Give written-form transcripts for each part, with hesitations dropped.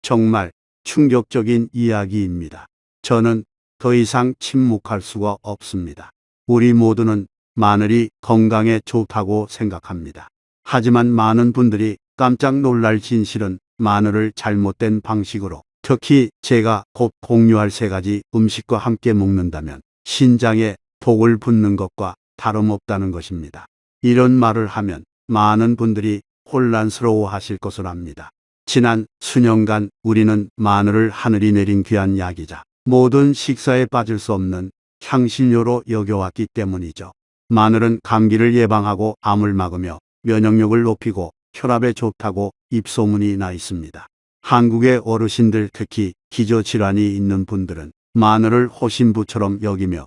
정말 충격적인 이야기입니다. 저는 더 이상 침묵할 수가 없습니다. 우리 모두는 마늘이 건강에 좋다고 생각합니다. 하지만 많은 분들이 깜짝 놀랄 진실은 마늘을 잘못된 방식으로, 특히 제가 곧 공유할 3가지 음식과 함께 먹는다면 신장에 독을 붓는 것과 다름없다는 것입니다. 이런 말을 하면 많은 분들이 혼란스러워 하실 것을 압니다. 지난 수년간 우리는 마늘을 하늘이 내린 귀한 약이자 모든 식사에 빠질 수 없는 향신료로 여겨왔기 때문이죠. 마늘은 감기를 예방하고 암을 막으며 면역력을 높이고 혈압에 좋다고 입소문이 나 있습니다. 한국의 어르신들, 특히 기저질환이 있는 분들은 마늘을 호신부처럼 여기며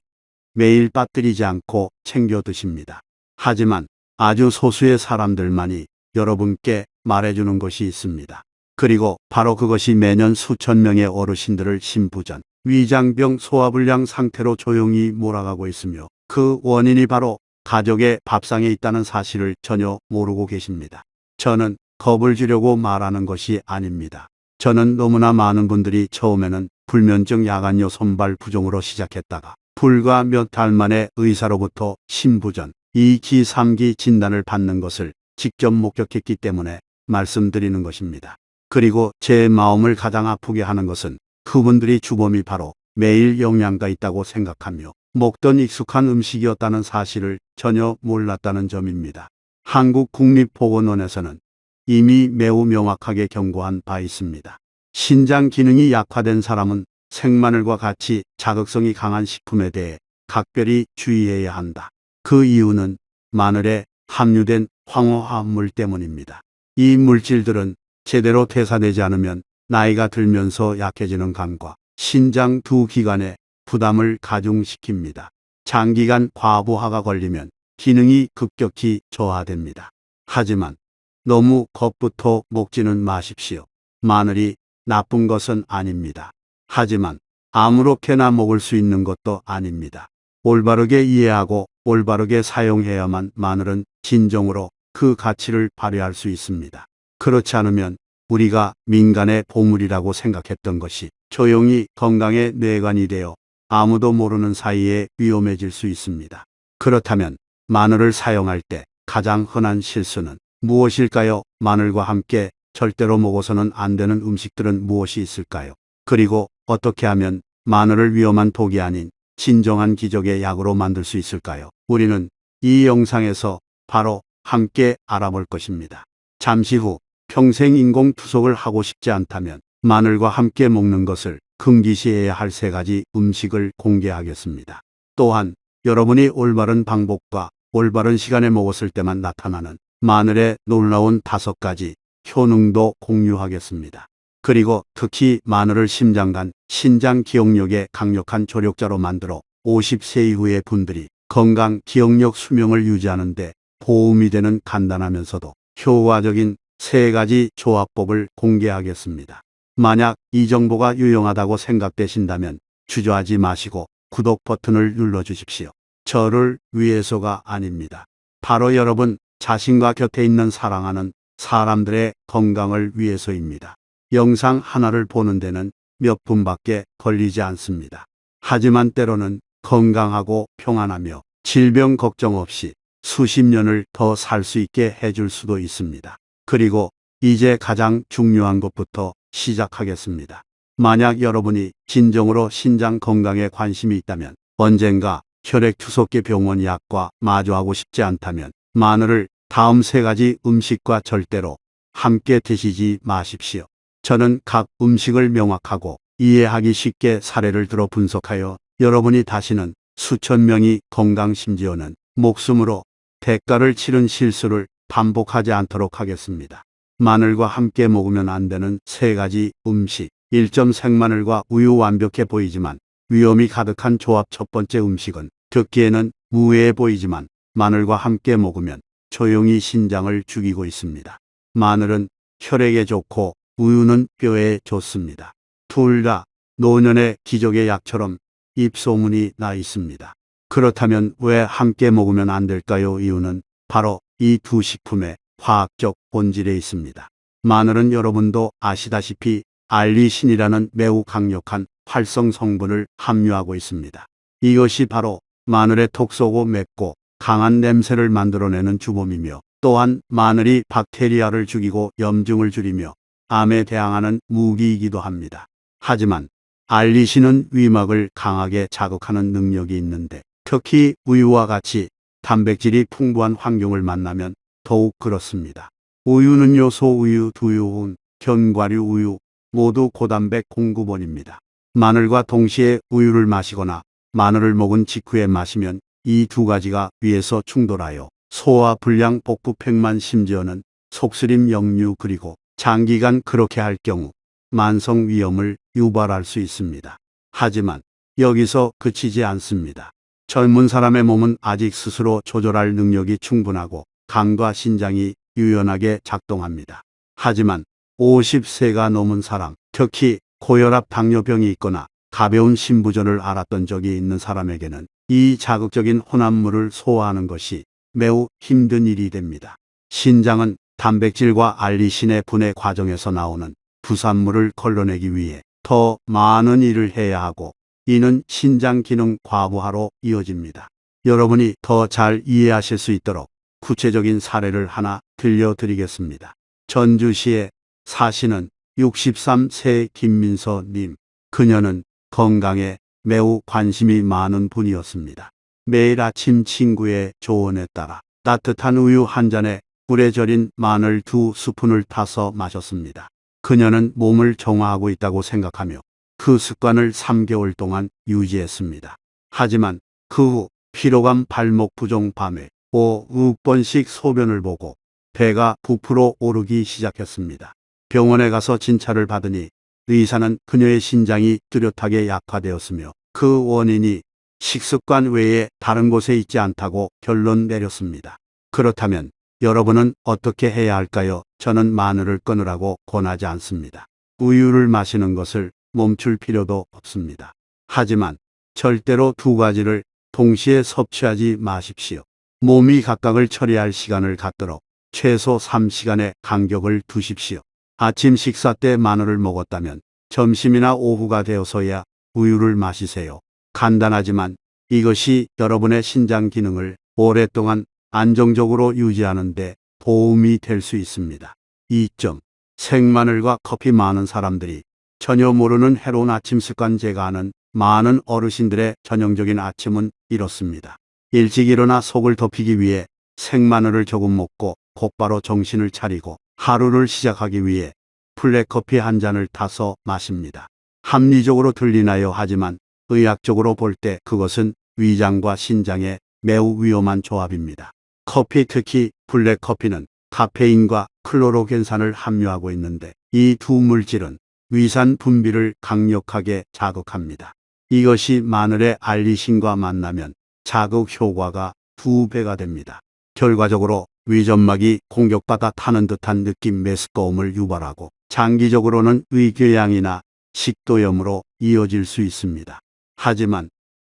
매일 빠뜨리지 않고 챙겨 드십니다. 하지만 아주 소수의 사람들만이 여러분께 말해주는 것이 있습니다. 그리고 바로 그것이 매년 수천 명의 어르신들을 심부전, 위장병, 소화불량 상태로 조용히 몰아가고 있으며 그 원인이 바로 가족의 밥상에 있다는 사실을 전혀 모르고 계십니다. 저는 겁을 주려고 말하는 것이 아닙니다. 저는 너무나 많은 분들이 처음에는 불면증 야간요 손발 부종으로 시작했다가 불과 몇 달 만에 의사로부터 심부전, 2기, 3기 진단을 받는 것을 직접 목격했기 때문에 말씀드리는 것입니다. 그리고 제 마음을 가장 아프게 하는 것은 그분들이 주범이 바로 매일 영양가 있다고 생각하며 먹던 익숙한 음식이었다는 사실을 전혀 몰랐다는 점입니다. 한국국립보건원에서는 이미 매우 명확하게 경고한 바 있습니다. 신장 기능이 약화된 사람은 생마늘과 같이 자극성이 강한 식품에 대해 각별히 주의해야 한다. 그 이유는 마늘에 함유된 황화합물 때문입니다. 이 물질들은 제대로 대사되지 않으면 나이가 들면서 약해지는 간과 신장 두 기관에 부담을 가중시킵니다. 장기간 과부하가 걸리면 기능이 급격히 저하됩니다. 하지만 너무 겁부터 먹지는 마십시오. 마늘이 나쁜 것은 아닙니다. 하지만 아무렇게나 먹을 수 있는 것도 아닙니다. 올바르게 이해하고 올바르게 사용해야만 마늘은 진정으로 그 가치를 발휘할 수 있습니다. 그렇지 않으면 우리가 민간의 보물이라고 생각했던 것이 조용히 건강의 뇌관이 되어 아무도 모르는 사이에 위험해질 수 있습니다. 그렇다면 마늘을 사용할 때 가장 흔한 실수는 무엇일까요? 마늘과 함께 절대로 먹어서는 안 되는 음식들은 무엇이 있을까요? 그리고 어떻게 하면 마늘을 위험한 독이 아닌 진정한 기적의 약으로 만들 수 있을까요? 우리는 이 영상에서 바로 함께 알아볼 것입니다. 잠시 후 평생 인공투석을 하고 싶지 않다면 마늘과 함께 먹는 것을 금기시해야 할 3가지 음식을 공개하겠습니다. 또한 여러분이 올바른 방법과 올바른 시간에 먹었을 때만 나타나는 마늘의 놀라운 5가지 효능도 공유하겠습니다. 그리고 특히 마늘을 심장간, 신장 기억력에 강력한 조력자로 만들어 50세 이후의 분들이 건강, 기억력, 수명을 유지하는 데 도움이 되는 간단하면서도 효과적인 3가지 조합법을 공개하겠습니다. 만약 이 정보가 유용하다고 생각되신다면 주저하지 마시고 구독 버튼을 눌러주십시오. 저를 위해서가 아닙니다. 바로 여러분 자신과 곁에 있는 사랑하는 사람들의 건강을 위해서입니다. 영상 하나를 보는 데는 몇 분밖에 걸리지 않습니다. 하지만 때로는 건강하고 평안하며 질병 걱정 없이 수십 년을 더 살 수 있게 해줄 수도 있습니다. 그리고 이제 가장 중요한 것부터 시작하겠습니다. 만약 여러분이 진정으로 신장 건강에 관심이 있다면, 언젠가 혈액투석계 병원 약과 마주하고 싶지 않다면 마늘을 다음 3가지 음식과 절대로 함께 드시지 마십시오. 저는 각 음식을 명확하고 이해하기 쉽게 사례를 들어 분석하여 여러분이 다시는 수천 명이 건강, 심지어는 목숨으로 대가를 치른 실수를 반복하지 않도록 하겠습니다. 마늘과 함께 먹으면 안 되는 3가지 음식. 1점 생마늘과 우유. 완벽해 보이지만 위험이 가득한 조합. 첫 번째 음식은 듣기에는 무해해 보이지만 마늘과 함께 먹으면 조용히 신장을 죽이고 있습니다. 마늘은 혈액에 좋고 우유는 뼈에 좋습니다. 둘 다 노년의 기적의 약처럼 입소문이 나 있습니다. 그렇다면 왜 함께 먹으면 안 될까요? 이유는 바로 이 두 식품의 화학적 본질에 있습니다. 마늘은 여러분도 아시다시피 알리신이라는 매우 강력한 활성 성분을 함유하고 있습니다. 이것이 바로 마늘의 톡 쏘고 맵고 강한 냄새를 만들어내는 주범이며, 또한 마늘이 박테리아를 죽이고 염증을 줄이며 암에 대항하는 무기이기도 합니다. 하지만 알리신은 위막을 강하게 자극하는 능력이 있는데, 특히 우유와 같이 단백질이 풍부한 환경을 만나면 더욱 그렇습니다. 우유는요, 소우유, 두유훈, 견과류 우유 모두 고단백 공급원입니다. 마늘과 동시에 우유를 마시거나 마늘을 먹은 직후에 마시면 이 두 가지가 위에서 충돌하여 소화 불량, 복부팽만, 심지어는 속쓰림, 역류, 그리고 장기간 그렇게 할 경우 만성 위염을 유발할 수 있습니다. 하지만 여기서 그치지 않습니다. 젊은 사람의 몸은 아직 스스로 조절할 능력이 충분하고 간과 신장이 유연하게 작동합니다. 하지만 50세가 넘은 사람, 특히 고혈압, 당뇨병이 있거나 가벼운 심부전을 앓았던 적이 있는 사람에게는 이 자극적인 혼합물을 소화하는 것이 매우 힘든 일이 됩니다. 신장은 단백질과 알리신의 분해 과정에서 나오는 부산물을 걸러내기 위해 더 많은 일을 해야 하고, 이는 신장 기능 과부하로 이어집니다. 여러분이 더 잘 이해하실 수 있도록 구체적인 사례를 하나 들려드리겠습니다. 전주시에 사시는 63세 김민서님. 그녀는 건강에 매우 관심이 많은 분이었습니다. 매일 아침 친구의 조언에 따라 따뜻한 우유 한 잔에 꿀에 절인 마늘 2스푼을 타서 마셨습니다. 그녀는 몸을 정화하고 있다고 생각하며 그 습관을 3개월 동안 유지했습니다. 하지만 그 후 피로감, 발목 부종, 밤에 5, 6번씩 소변을 보고 배가 부풀어 오르기 시작했습니다. 병원에 가서 진찰을 받으니 의사는 그녀의 신장이 뚜렷하게 약화되었으며 그 원인이 식습관 외에 다른 곳에 있지 않다고 결론 내렸습니다. 그렇다면 여러분은 어떻게 해야 할까요? 저는 마늘을 끊으라고 권하지 않습니다. 우유를 마시는 것을 멈출 필요도 없습니다. 하지만 절대로 두 가지를 동시에 섭취하지 마십시오. 몸이 각각을 처리할 시간을 갖도록 최소 3시간의 간격을 두십시오. 아침 식사 때 마늘을 먹었다면 점심이나 오후가 되어서야 우유를 마시세요. 간단하지만 이것이 여러분의 신장 기능을 오랫동안 안정적으로 유지하는 데 도움이 될 수 있습니다. 2점. 생마늘과 커피. 많은 사람들이 전혀 모르는 해로운 아침 습관. 제가 아는 많은 어르신들의 전형적인 아침은 이렇습니다. 일찍 일어나 속을 덮이기 위해 생마늘을 조금 먹고 곧바로 정신을 차리고 하루를 시작하기 위해 블랙커피 한 잔을 타서 마십니다. 합리적으로 들리나요? 하지만 의학적으로 볼 때 그것은 위장과 신장에 매우 위험한 조합입니다. 커피, 특히 블랙커피는 카페인과 클로로겐산을 함유하고 있는데 이 두 물질은 위산 분비를 강력하게 자극합니다. 이것이 마늘의 알리신과 만나면 자극 효과가 2배가 됩니다. 결과적으로 위점막이 공격받아 타는 듯한 느낌, 메스꺼움을 유발하고 장기적으로는 위궤양이나 식도염으로 이어질 수 있습니다. 하지만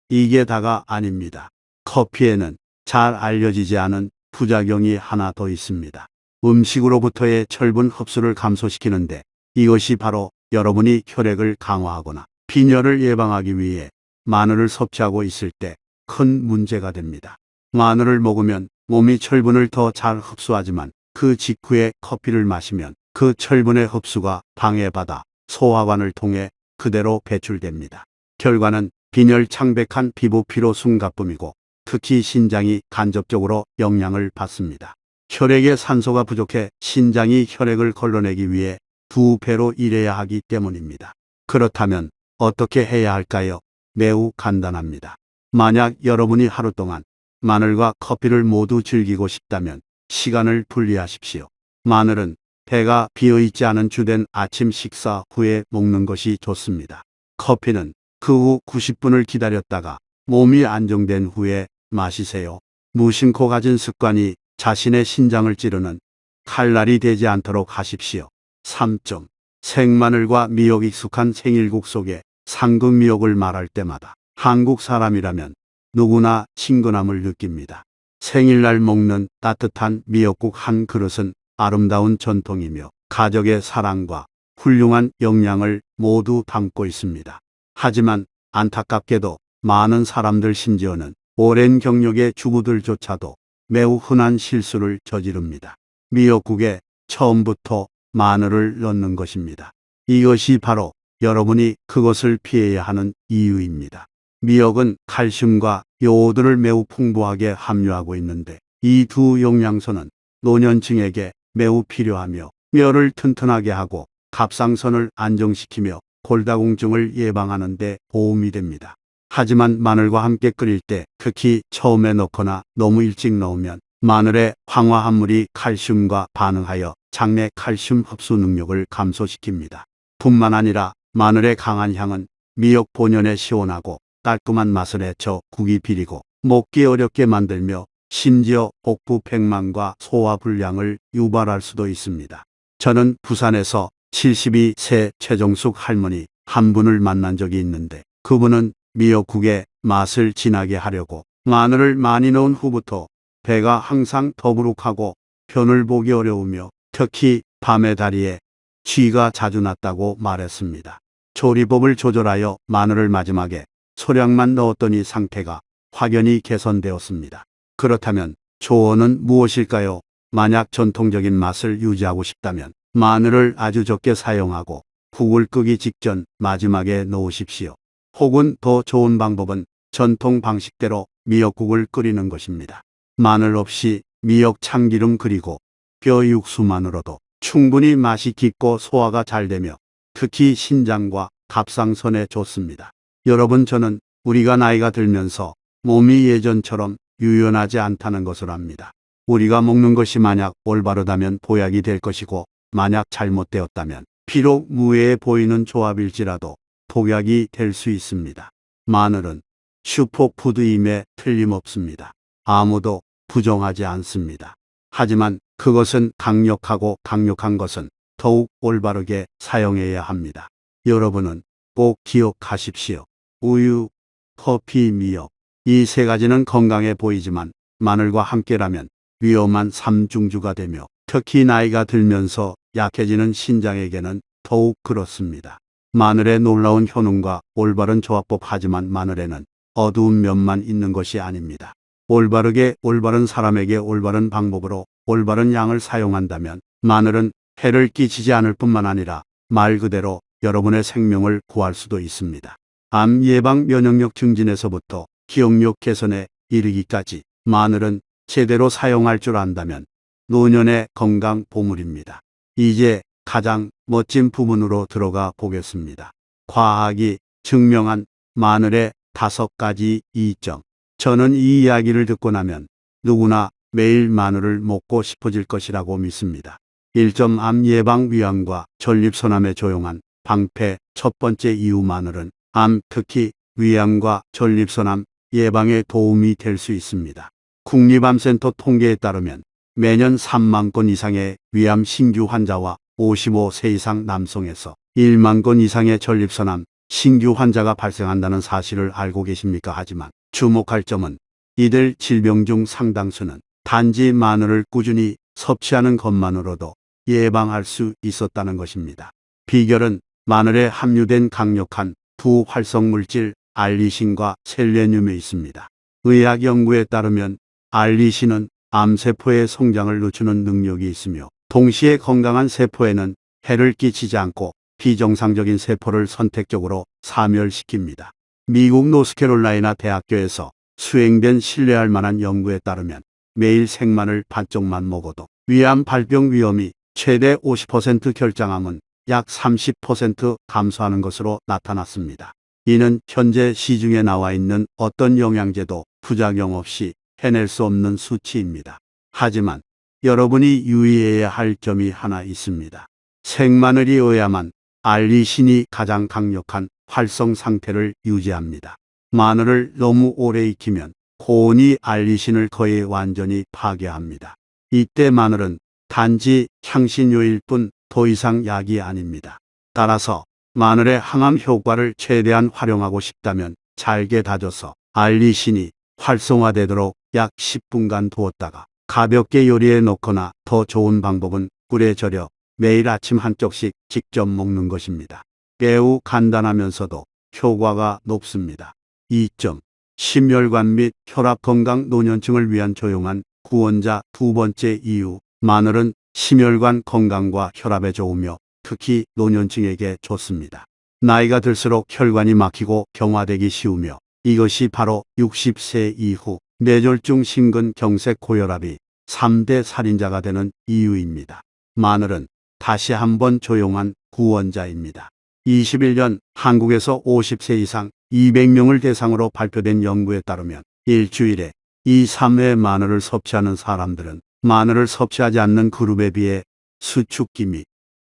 이게 다가 아닙니다. 커피에는 잘 알려지지 않은 부작용이 하나 더 있습니다. 음식으로부터의 철분 흡수를 감소시키는데, 이것이 바로 여러분이 혈액을 강화하거나 빈혈을 예방하기 위해 마늘을 섭취하고 있을 때 큰 문제가 됩니다. 마늘을 먹으면 몸이 철분을 더 잘 흡수하지만 그 직후에 커피를 마시면 그 철분의 흡수가 방해받아 소화관을 통해 그대로 배출됩니다. 결과는 빈혈, 창백한 피부, 피로, 숨가쁨이고 특히 신장이 간접적으로 영향을 받습니다. 혈액에 산소가 부족해 신장이 혈액을 걸러내기 위해 2배로 일해야 하기 때문입니다. 그렇다면 어떻게 해야 할까요? 매우 간단합니다. 만약 여러분이 하루 동안 마늘과 커피를 모두 즐기고 싶다면 시간을 분리하십시오. 마늘은 배가 비어있지 않은 주된 아침 식사 후에 먹는 것이 좋습니다. 커피는 그 후 90분을 기다렸다가 몸이 안정된 후에 마시세요. 무심코 가진 습관이 자신의 신장을 찌르는 칼날이 되지 않도록 하십시오. 3점. 생마늘과 미역. 익숙한 생일국 속에 상극미역을 말할 때마다 한국 사람이라면 누구나 친근함을 느낍니다. 생일날 먹는 따뜻한 미역국 한 그릇은 아름다운 전통이며 가족의 사랑과 훌륭한 영양을 모두 담고 있습니다. 하지만 안타깝게도 많은 사람들, 심지어는 오랜 경력의 주부들조차도 매우 흔한 실수를 저지릅니다. 미역국에 처음부터 마늘을 넣는 것입니다. 이것이 바로 여러분이 그것을 피해야 하는 이유입니다. 미역은 칼슘과 요오드를 매우 풍부하게 함유하고 있는데, 이 두 영양소는 노년층에게 매우 필요하며 뼈를 튼튼하게 하고 갑상선을 안정시키며 골다공증을 예방하는 데 도움이 됩니다. 하지만 마늘과 함께 끓일 때, 특히 처음에 넣거나 너무 일찍 넣으면 마늘의 황화합물이 칼슘과 반응하여 장내 칼슘 흡수 능력을 감소시킵니다. 뿐만 아니라 마늘의 강한 향은 미역 본연의 시원하고 깔끔한 맛을 해쳐 국이 비리고 먹기 어렵게 만들며 심지어 복부 백만과 소화불량을 유발할 수도 있습니다. 저는 부산에서 72세 최정숙 할머니 한 분을 만난 적이 있는데, 그분은 미역국의 맛을 진하게 하려고 마늘을 많이 넣은 후부터 배가 항상 더부룩하고 편을 보기 어려우며 특히 밤에 다리에 쥐가 자주 났다고 말했습니다. 조리법을 조절하여 마늘을 마지막에 소량만 넣었더니 상태가 확연히 개선되었습니다. 그렇다면 조언은 무엇일까요? 만약 전통적인 맛을 유지하고 싶다면 마늘을 아주 적게 사용하고 국을 끄기 직전 마지막에 넣으십시오. 혹은 더 좋은 방법은 전통 방식대로 미역국을 끓이는 것입니다. 마늘 없이 미역 참기름 그리고 뼈 육수만으로도 충분히 맛이 깊고 소화가 잘 되며 특히 신장과 갑상선에 좋습니다. 여러분, 저는 우리가 나이가 들면서 몸이 예전처럼 유연하지 않다는 것을 압니다. 우리가 먹는 것이 만약 올바르다면 보약이 될 것이고, 만약 잘못되었다면 비록 무해해 보이는 조합일지라도 독약이 될 수 있습니다. 마늘은 슈퍼푸드임에 틀림없습니다. 아무도 부정하지 않습니다. 하지만 그것은 강력한 것은 더욱 올바르게 사용해야 합니다. 여러분은 꼭 기억하십시오. 우유, 커피, 미역, 이 세 가지는 건강해 보이지만 마늘과 함께라면 위험한 삼중주가 되며 특히 나이가 들면서 약해지는 신장에게는 더욱 그렇습니다. 마늘의 놀라운 효능과 올바른 조합법, 하지만 마늘에는 어두운 면만 있는 것이 아닙니다. 올바른 사람에게 올바른 방법으로 올바른 양을 사용한다면 마늘은 해를 끼치지 않을 뿐만 아니라 말 그대로 여러분의 생명을 구할 수도 있습니다. 암 예방, 면역력 증진에서부터 기억력 개선에 이르기까지 마늘은 제대로 사용할 줄 안다면 노년의 건강 보물입니다. 이제 가장 멋진 부분으로 들어가 보겠습니다. 과학이 증명한 마늘의 5가지 이점. 저는 이 이야기를 듣고 나면 누구나 매일 마늘을 먹고 싶어질 것이라고 믿습니다. 1점, 암 예방, 위암과 전립선암의 조용한 방패. 첫 번째 이유, 마늘은 암, 특히 위암과 전립선암 예방에 도움이 될 수 있습니다. 국립암센터 통계에 따르면 매년 3만 건 이상의 위암 신규 환자와 55세 이상 남성에서 1만 건 이상의 전립선암 신규 환자가 발생한다는 사실을 알고 계십니까? 하지만 주목할 점은 이들 질병 중 상당수는 단지 마늘을 꾸준히 섭취하는 것만으로도 예방할 수 있었다는 것입니다. 비결은 마늘에 함유된 강력한 두 활성물질 알리신과 셀레늄에 있습니다. 의학 연구에 따르면 알리신은 암세포의 성장을 늦추는 능력이 있으며 동시에 건강한 세포에는 해를 끼치지 않고 비정상적인 세포를 선택적으로 사멸시킵니다. 미국 노스캐롤라이나 대학교에서 수행된 신뢰할 만한 연구에 따르면 매일 생마늘 반쪽만 먹어도 위암 발병 위험이 최대 50%, 결장암은 약 30% 감소하는 것으로 나타났습니다. 이는 현재 시중에 나와 있는 어떤 영양제도 부작용 없이 해낼 수 없는 수치입니다. 하지만 여러분이 유의해야 할 점이 하나 있습니다. 생마늘이어야만 알리신이 가장 강력한 활성 상태를 유지합니다. 마늘을 너무 오래 익히면 고온이 알리신을 거의 완전히 파괴합니다. 이때 마늘은 단지 향신료일 뿐 더 이상 약이 아닙니다. 따라서 마늘의 항암 효과를 최대한 활용하고 싶다면 잘게 다져서 알리신이 활성화되도록 약 10분간 두었다가 가볍게 요리에 넣거나, 더 좋은 방법은 꿀에 절여 매일 아침 한 쪽씩 직접 먹는 것입니다. 매우 간단하면서도 효과가 높습니다. 2점. 심혈관 및 혈압 건강 노년층을 위한 조용한 구원자. 두 번째 이유. 마늘은 심혈관 건강과 혈압에 좋으며 특히 노년층에게 좋습니다. 나이가 들수록 혈관이 막히고 경화되기 쉬우며 이것이 바로 60세 이후 뇌졸중, 심근경색, 고혈압이 3대 살인자가 되는 이유입니다. 마늘은 다시 한번 조용한 구원자입니다. 21년 한국에서 50세 이상 200명을 대상으로 발표된 연구에 따르면 일주일에 2, 3회 마늘을 섭취하는 사람들은 마늘을 섭취하지 않는 그룹에 비해 수축기 및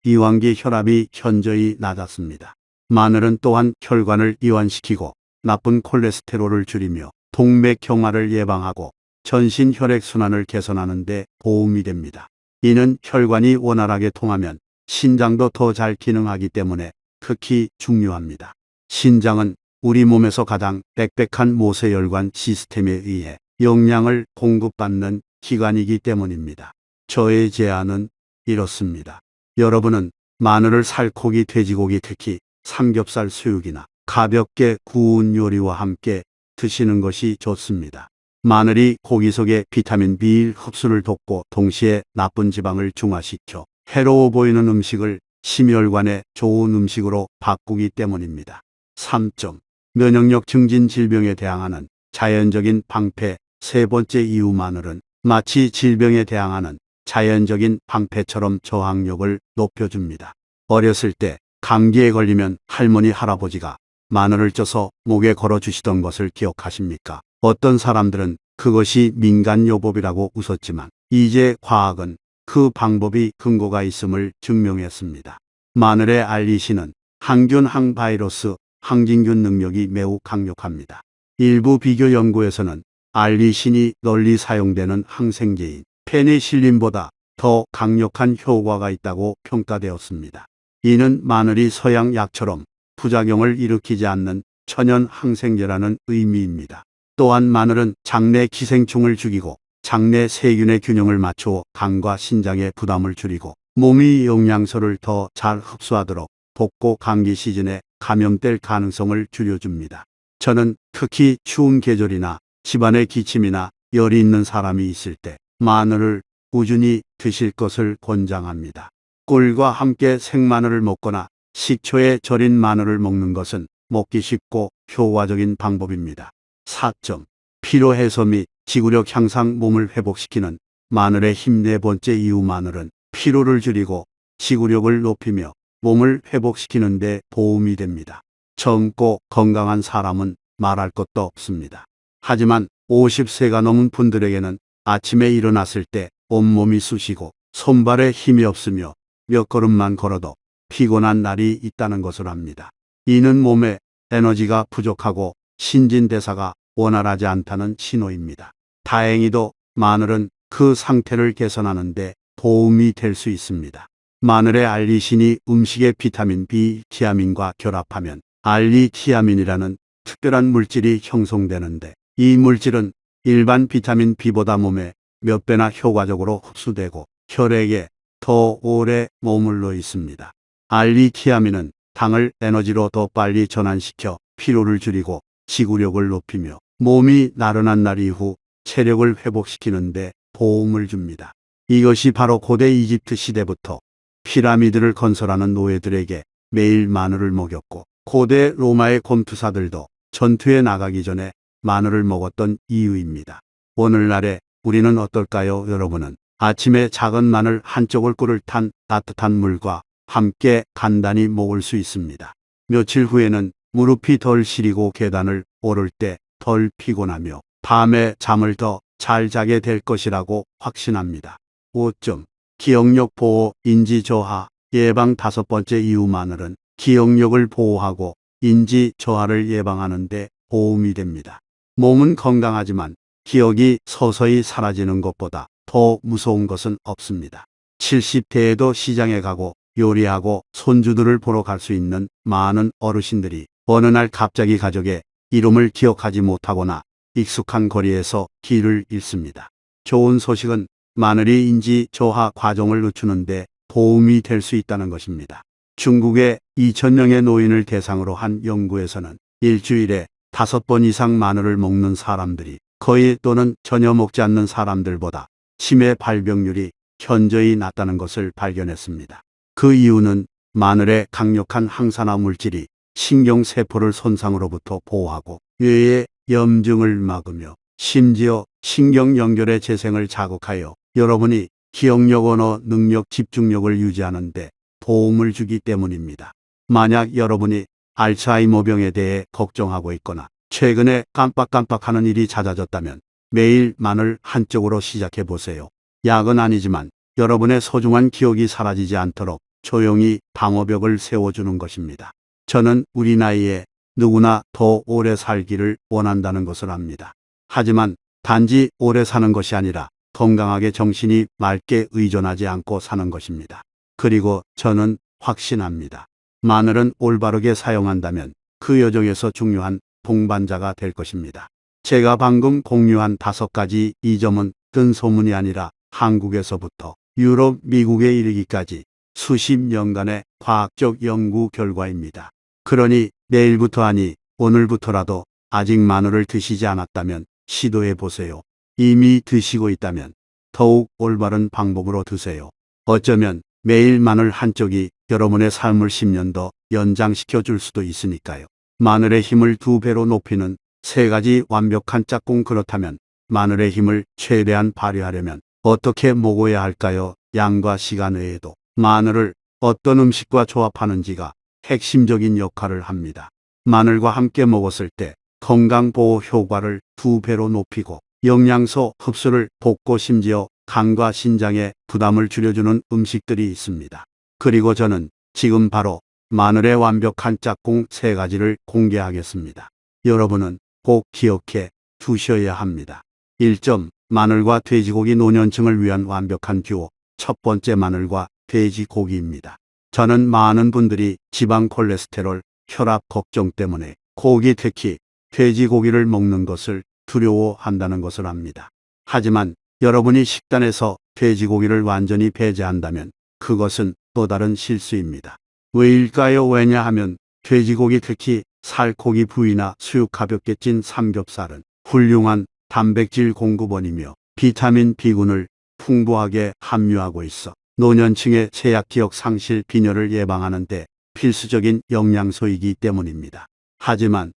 이완기 혈압이 현저히 낮았습니다. 마늘은 또한 혈관을 이완시키고 나쁜 콜레스테롤을 줄이며 동맥경화를 예방하고 전신 혈액순환을 개선하는 데 도움이 됩니다. 이는 혈관이 원활하게 통하면 신장도 더 잘 기능하기 때문에 특히 중요합니다. 신장은 우리 몸에서 가장 빽빽한 모세혈관 시스템에 의해 영양을 공급받는 기관이기 때문입니다. 저의 제안은 이렇습니다. 여러분은 마늘을 살코기, 돼지고기, 특히 삼겹살, 수육이나 가볍게 구운 요리와 함께 드시는 것이 좋습니다. 마늘이 고기 속의 비타민 B 흡수를 돕고 동시에 나쁜 지방을 중화시켜 해로워 보이는 음식을 심혈관에 좋은 음식으로 바꾸기 때문입니다. 3점. 면역력 증진, 질병에 대항하는 자연적인 방패. 세 번째 이유. 마늘은 마치 질병에 대항하는 자연적인 방패처럼 저항력을 높여줍니다. 어렸을 때 감기에 걸리면 할머니, 할아버지가 마늘을 쪄서 목에 걸어주시던 것을 기억하십니까? 어떤 사람들은 그것이 민간요법이라고 웃었지만 이제 과학은 그 방법이 근거가 있음을 증명했습니다. 마늘의 알리신은 항균, 항바이러스, 항진균 능력이 매우 강력합니다. 일부 비교 연구에서는 알리신이 널리 사용되는 항생제인 페니실린보다 더 강력한 효과가 있다고 평가되었습니다. 이는 마늘이 서양 약처럼 부작용을 일으키지 않는 천연 항생제라는 의미입니다. 또한 마늘은 장내 기생충을 죽이고 장내 세균의 균형을 맞추어 간과 신장의 부담을 줄이고 몸이 영양소를 더 잘 흡수하도록 돕고 감기 시즌에 감염될 가능성을 줄여줍니다. 저는 특히 추운 계절이나 집안에 기침이나 열이 있는 사람이 있을 때 마늘을 꾸준히 드실 것을 권장합니다. 꿀과 함께 생마늘을 먹거나 식초에 절인 마늘을 먹는 것은 먹기 쉽고 효과적인 방법입니다. 4점. 피로 해소 및 지구력 향상, 몸을 회복시키는 마늘의 힘. 네 번째 이유. 마늘은 피로를 줄이고 지구력을 높이며 몸을 회복시키는 데 도움이 됩니다. 젊고 건강한 사람은 말할 것도 없습니다. 하지만 50세가 넘은 분들에게는 아침에 일어났을 때 온몸이 쑤시고 손발에 힘이 없으며 몇 걸음만 걸어도 피곤한 날이 있다는 것을 압니다. 이는 몸에 에너지가 부족하고 신진대사가 원활하지 않다는 신호입니다. 다행히도 마늘은 그 상태를 개선하는 데 도움이 될 수 있습니다. 마늘의 알리신이 음식의 비타민 B, 티아민과 결합하면 알리티아민이라는 특별한 물질이 형성되는데 이 물질은 일반 비타민 B보다 몸에 몇 배나 효과적으로 흡수되고 혈액에 더 오래 머물러 있습니다. 알리티아민은 당을 에너지로 더 빨리 전환시켜 피로를 줄이고 지구력을 높이며 몸이 나른한 날 이후 체력을 회복시키는 데 도움을 줍니다. 이것이 바로 고대 이집트 시대부터 피라미드를 건설하는 노예들에게 매일 마늘을 먹였고 고대 로마의 검투사들도 전투에 나가기 전에 마늘을 먹었던 이유입니다. 오늘날에 우리는 어떨까요? 여러분은 아침에 작은 마늘 한 쪽을 꿀을 탄 따뜻한 물과 함께 간단히 먹을 수 있습니다. 며칠 후에는 무릎이 덜 시리고 계단을 오를 때 덜 피곤하며 밤에 잠을 더 잘 자게 될 것이라고 확신합니다. 5점. 기억력 보호, 인지 저하, 예방. 다섯 번째 이유. 마늘은 기억력을 보호하고 인지 저하를 예방하는 데 도움이 됩니다. 몸은 건강하지만 기억이 서서히 사라지는 것보다 더 무서운 것은 없습니다. 70대에도 시장에 가고 요리하고 손주들을 보러 갈 수 있는 많은 어르신들이 어느 날 갑자기 가족의 이름을 기억하지 못하거나 익숙한 거리에서 길을 잃습니다. 좋은 소식은 마늘이 인지 저하 과정을 늦추는 데 도움이 될 수 있다는 것입니다. 중국의 2,000명의 노인을 대상으로 한 연구에서는 일주일에 5번 이상 마늘을 먹는 사람들이 거의 또는 전혀 먹지 않는 사람들보다 치매 발병률이 현저히 낮다는 것을 발견했습니다. 그 이유는 마늘의 강력한 항산화 물질이 신경세포를 손상으로부터 보호하고 뇌의 염증을 막으며 심지어 신경 연결의 재생을 자극하여 여러분이 기억력, 언어 능력, 집중력을 유지하는 데 도움을 주기 때문입니다. 만약 여러분이 알츠하이머병에 대해 걱정하고 있거나 최근에 깜빡깜빡하는 일이 잦아졌다면 매일 마늘 한쪽으로 시작해 보세요. 약은 아니지만 여러분의 소중한 기억이 사라지지 않도록 조용히 방어벽을 세워주는 것입니다. 저는 우리 나이에 누구나 더 오래 살기를 원한다는 것을 압니다. 하지만 단지 오래 사는 것이 아니라 건강하게 정신이 맑게 의존하지 않고 사는 것입니다. 그리고 저는 확신합니다. 마늘은 올바르게 사용한다면 그 여정에서 중요한 동반자가 될 것입니다. 제가 방금 공유한 5가지 이 점은 뜬 소문이 아니라 한국에서부터 유럽, 미국에 이르기까지 수십 년간의 과학적 연구 결과입니다. 그러니 내일부터 아니 오늘부터라도 아직 마늘을 드시지 않았다면 시도해 보세요. 이미 드시고 있다면 더욱 올바른 방법으로 드세요. 어쩌면 매일 마늘 한쪽이 여러분의 삶을 10년 더 연장시켜 줄 수도 있으니까요. 마늘의 힘을 2배로 높이는 3가지 완벽한 짝꿍. 그렇다면 마늘의 힘을 최대한 발휘하려면 어떻게 먹어야 할까요? 양과 시간 외에도 마늘을 어떤 음식과 조합하는지가 핵심적인 역할을 합니다. 마늘과 함께 먹었을 때 건강보호 효과를 2배로 높이고 영양소 흡수를 돕고 심지어 간과 신장에 부담을 줄여주는 음식들이 있습니다. 그리고 저는 지금 바로 마늘의 완벽한 짝꿍 3가지를 공개하겠습니다. 여러분은 꼭 기억해 두셔야 합니다. 1점. 마늘과 돼지고기. 노년층을 위한 완벽한 듀오. 첫 번째, 마늘과 돼지고기입니다. 저는 많은 분들이 지방, 콜레스테롤, 혈압 걱정 때문에 고기, 특히 돼지고기를 먹는 것을 두려워한다는 것을 압니다. 하지만 여러분이 식단에서 돼지고기를 완전히 배제한다면 그것은 또 다른 실수입니다. 왜일까요? 왜냐하면 돼지고기, 특히 살코기 부위나 수육, 가볍게 찐 삼겹살은 훌륭한 단백질 공급원이며 비타민 B군을 풍부하게 함유하고 있어 노년층의 세약, 기억 상실, 빈혈을 예방하는 데 필수적인 영양소이기 때문입니다. 하지만